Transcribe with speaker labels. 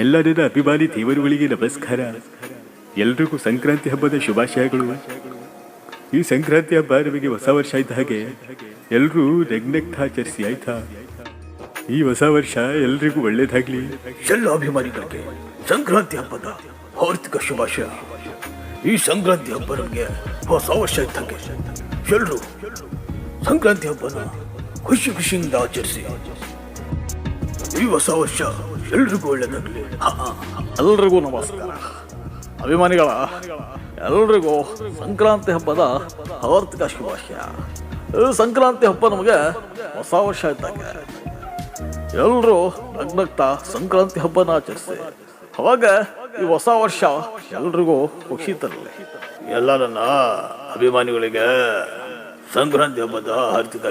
Speaker 1: ಎಲ್ಲ ನನ್ನ ಅಭಿಮಾನಿ ದೇವರುಗಳಿಗೆ ನಮಸ್ಕಾರ. ಎಲ್ರಿಗೂ ಸಂಕ್ರಾಂತಿ ಹಬ್ಬದ ಶುಭಾಶಯಗಳು. ಈ ಸಂಕ್ರಾಂತಿ ಹಬ್ಬ ನಮಗೆ ಹೊಸ ವರ್ಷ ಇದ್ದ ಹಾಗೆ ಎಲ್ರೂ ನಗ್ನಗ್ತಾ ಆಚರಿಸಿ ಆಯ್ತಾ. ಈ ಹೊಸ ವರ್ಷ ಎಲ್ರಿಗೂ ಒಳ್ಳೇದಾಗ್ಲಿ.
Speaker 2: ಎಲ್ಲ ಅಭಿಮಾನಿಗಳಿಗೆ ಸಂಕ್ರಾಂತಿ ಹಬ್ಬದ ಹಾರ್ದಿಕ ಶುಭಾಶಯ. ಈ ಸಂಕ್ರಾಂತಿ ಹಬ್ಬ ನಮಗೆ ಹೊಸ ವರ್ಷ ಇದ್ದಂಗೆ ಎಲ್ಲರೂ ಸಂಕ್ರಾಂತಿ ಹಬ್ಬನ ಖುಷಿ ಖುಷಿಯಿಂದ ಆಚರಿಸಿ ಈ ಹೊಸ ವರ್ಷ ಎಲ್ರಿಗೂ ಒಳ್ಳೇದಾಗಲಿ.
Speaker 3: ಎಲ್ರಿಗೂ ನಮಸ್ಕಾರ. ಅಭಿಮಾನಿಗಳ ಎಲ್ರಿಗೂ ಸಂಕ್ರಾಂತಿ ಹಬ್ಬದ ಹಾರ್ದಿಕ ಶುಭಾಶಯ. ಈ ಸಂಕ್ರಾಂತಿ ಹಬ್ಬ ನಮಗೆ ಹೊಸ ವರ್ಷ ಇದ್ದಂಗೆ ಎಲ್ಲರೂ ನಗ್ನಗ್ತಾ ಸಂಕ್ರಾಂತಿ ಹಬ್ಬನ ಆಚರಿಸಿ ಅವಾಗ ಈ ಹೊಸ ವರ್ಷ ಎಲ್ರಿಗೂ ಖುಷಿ ತರಲಿ.
Speaker 2: ಎಲ್ಲ ನನ್ನ ಅಭಿಮಾನಿಗಳಿಗೆ ಸಂಕ್ರಾಂತಿ ಹಬ್ಬದ ಹಾರ್ದಿಕ